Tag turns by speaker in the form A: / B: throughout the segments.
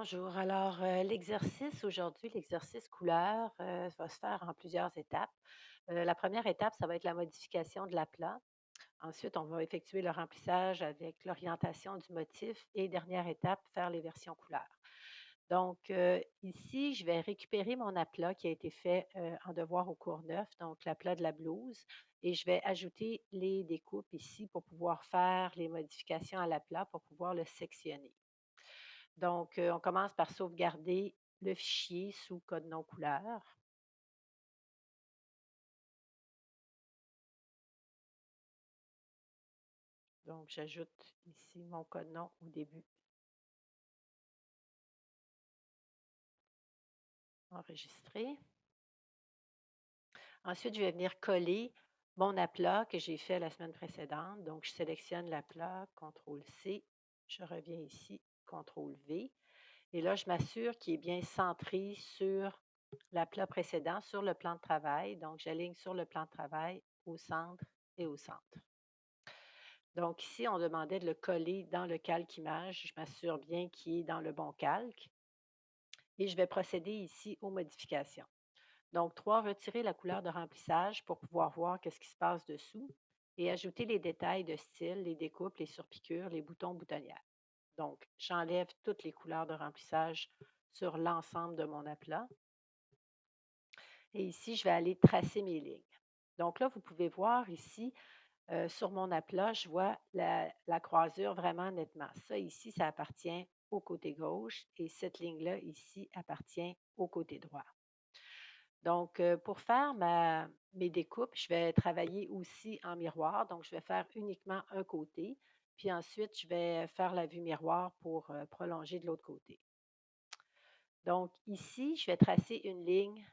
A: Bonjour. Alors, l'exercice aujourd'hui, l'exercice couleur, va se faire en plusieurs étapes. La première étape, ça va être la modification de l'aplat. Ensuite, on va effectuer le remplissage avec l'orientation du motif et dernière étape, faire les versions couleurs. Donc, ici, je vais récupérer mon aplat qui a été fait, en devoir au cours neuf, donc l'aplat de la blouse et je vais ajouter les découpes ici pour pouvoir faire les modifications à l'aplat pour pouvoir le sectionner. Donc, on commence par sauvegarder le fichier sous code non couleur. Donc, j'ajoute ici mon code nom au début, enregistré. Ensuite, je vais venir coller mon aplat que j'ai fait la semaine précédente. Donc, je sélectionne l'aplat, CTRL-C. Je reviens ici, CTRL-V. Et là, je m'assure qu'il est bien centré sur l'aplat précédent, sur le plan de travail. Donc, j'aligne sur le plan de travail, au centre et au centre. Donc ici, on demandait de le coller dans le calque image. Je m'assure bien qu'il est dans le bon calque et je vais procéder ici aux modifications. Donc 3, retirer la couleur de remplissage pour pouvoir voir qu'est-ce qui se passe dessous et ajouter les détails de style, les découpes, les surpiqûres, les boutons, boutonnières. Donc, j'enlève toutes les couleurs de remplissage sur l'ensemble de mon aplat. Et ici, je vais aller tracer mes lignes. Donc là, vous pouvez voir ici, sur mon aplat, je vois la croisure vraiment nettement. Ça ici, ça appartient au côté gauche et cette ligne-là ici appartient au côté droit. Donc, pour faire mes découpes, je vais travailler aussi en miroir. Donc, je vais faire uniquement un côté. Puis ensuite, je vais faire la vue miroir pour prolonger de l'autre côté. Donc, ici, je vais tracer une ligne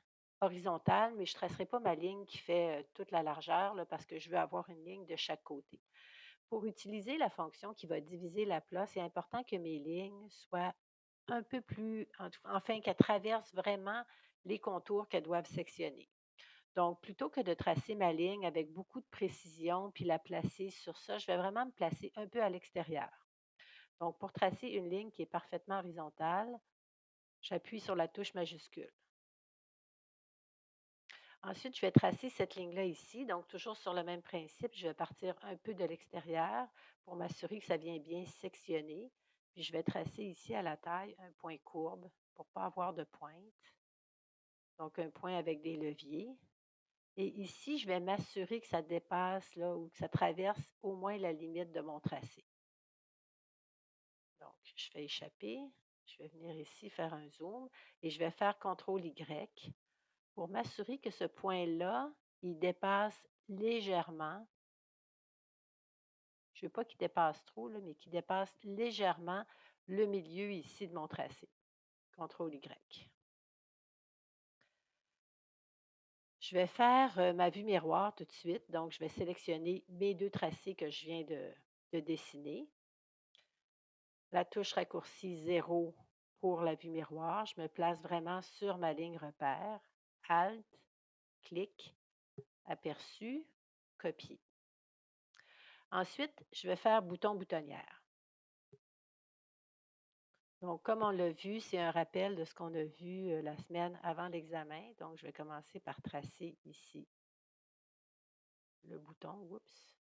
A: horizontale, mais je ne tracerai pas ma ligne qui fait toute la largeur là, parce que je veux avoir une ligne de chaque côté. Pour utiliser la fonction qui va diviser l'aplat, c'est important que mes lignes soient un peu plus, enfin, qu'elles traversent vraiment les contours qu'elles doivent sectionner. Donc, plutôt que de tracer ma ligne avec beaucoup de précision puis la placer sur ça, je vais vraiment me placer un peu à l'extérieur. Donc, pour tracer une ligne qui est parfaitement horizontale, j'appuie sur la touche majuscule. Ensuite, je vais tracer cette ligne-là ici. Donc, toujours sur le même principe, je vais partir un peu de l'extérieur pour m'assurer que ça vient bien sectionner. Puis, je vais tracer ici à la taille un point courbe pour ne pas avoir de pointe. Donc, un point avec des leviers. Et ici, je vais m'assurer que ça dépasse là, ou que ça traverse au moins la limite de mon tracé. Donc, je fais échapper. Je vais venir ici faire un zoom et je vais faire CTRL-Y pour m'assurer que ce point-là, il dépasse légèrement, je ne veux pas qu'il dépasse trop, là, mais qu'il dépasse légèrement le milieu ici de mon tracé. CTRL-Y. Je vais faire ma vue miroir tout de suite. Donc, je vais sélectionner mes deux tracés que je viens de dessiner. La touche raccourcie 0 pour la vue miroir. Je me place vraiment sur ma ligne repère. Alt, clic, aperçu, copier. Ensuite, je vais faire bouton-boutonnière. Donc, comme on l'a vu, c'est un rappel de ce qu'on a vu la semaine avant l'examen. Donc, je vais commencer par tracer ici le bouton. Oups.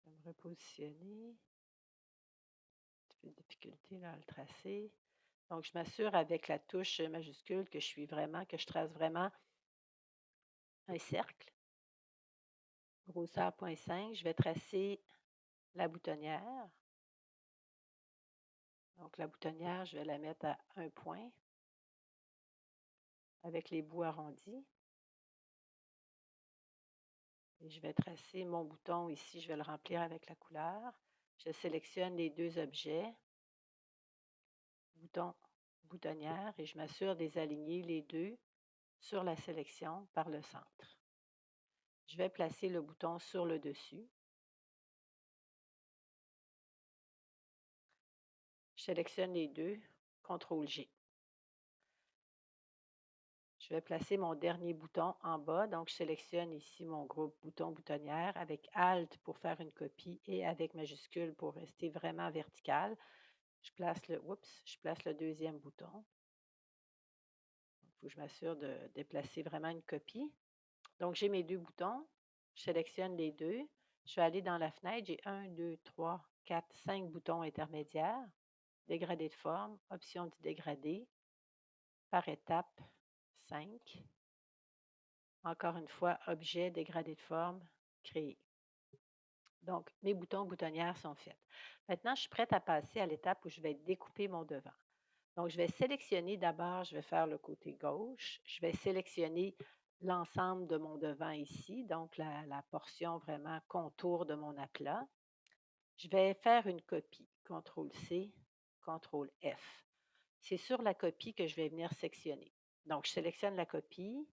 A: Je vais me repositionner. Un petit peu de difficulté dans le tracé. Donc, je m'assure avec la touche majuscule que je trace vraiment un cercle. Grosseur 0,5. Je vais tracer la boutonnière. Donc, la boutonnière, je vais la mettre à un point avec les bouts arrondis. Et je vais tracer mon bouton ici, je vais le remplir avec la couleur. Je sélectionne les deux objets, bouton, boutonnière, et je m'assure de les aligner les deux sur la sélection par le centre. Je vais placer le bouton sur le dessus. Je sélectionne les deux, CTRL-G. Je vais placer mon dernier bouton en bas. Donc, je sélectionne ici mon groupe bouton boutonnière avec Alt pour faire une copie et avec majuscule pour rester vraiment vertical. Je place le deuxième bouton. Il faut que je m'assure de déplacer vraiment une copie. Donc, j'ai mes deux boutons. Je sélectionne les deux. Je vais aller dans la fenêtre. J'ai un, 2, 3, 4, 5 boutons intermédiaires. Dégradé de forme, option du dégradé, par étape, 5. Encore une fois, objet, dégradé de forme, créer. Donc, mes boutons boutonnières sont faits. Maintenant, je suis prête à passer à l'étape où je vais découper mon devant. Donc, je vais sélectionner d'abord, je vais faire le côté gauche. Je vais sélectionner l'ensemble de mon devant ici, donc la portion vraiment contour de mon aplat. Je vais faire une copie. CTRL-C, CTRL-F. C'est sur la copie que je vais venir sectionner. Donc, je sélectionne la copie.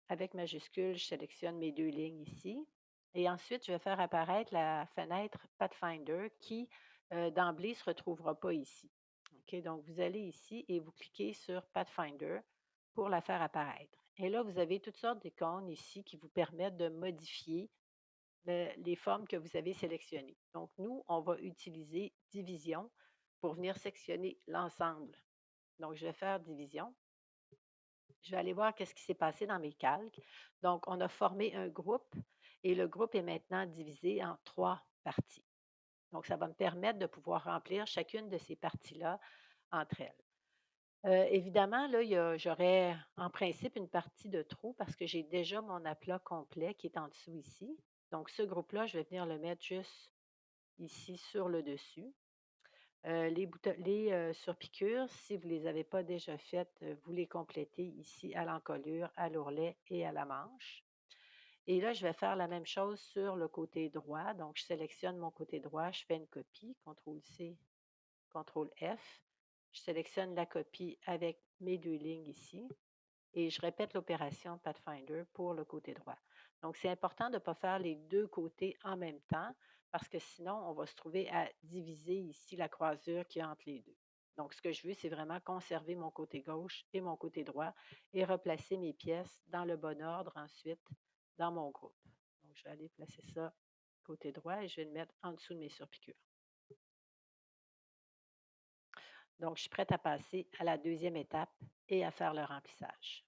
A: Avec majuscule, je sélectionne mes deux lignes ici. Et ensuite, je vais faire apparaître la fenêtre Pathfinder qui, d'emblée, ne se retrouvera pas ici. OK, donc, vous allez ici et vous cliquez sur Pathfinder pour la faire apparaître. Et là, vous avez toutes sortes d'icônes ici qui vous permettent de modifier les formes que vous avez sélectionnées. Donc, nous, on va utiliser division pour venir sectionner l'ensemble. Donc, je vais faire division. Je vais aller voir qu'est-ce qui s'est passé dans mes calques. Donc, on a formé un groupe et le groupe est maintenant divisé en 3 parties. Donc, ça va me permettre de pouvoir remplir chacune de ces parties-là entre elles. Évidemment, là, j'aurais en principe une partie de trop parce que j'ai déjà mon aplat complet qui est en dessous ici. Donc, ce groupe-là, je vais venir le mettre juste ici sur le dessus. Les surpiqûres, si vous ne les avez pas déjà faites, vous les complétez ici à l'encolure, à l'ourlet et à la manche. Et là, je vais faire la même chose sur le côté droit. Donc, je sélectionne mon côté droit, je fais une copie, CTRL-C, CTRL-F. Je sélectionne la copie avec mes deux lignes ici et je répète l'opération Pathfinder pour le côté droit. Donc, c'est important de ne pas faire les deux côtés en même temps parce que sinon, on va se trouver à diviser ici la croisure qui est entre les deux. Donc, ce que je veux, c'est vraiment conserver mon côté gauche et mon côté droit et replacer mes pièces dans le bon ordre ensuite dans mon groupe. Donc, je vais aller placer ça côté droit et je vais le mettre en dessous de mes surpiqûres. Donc, je suis prête à passer à la deuxième étape et à faire le remplissage.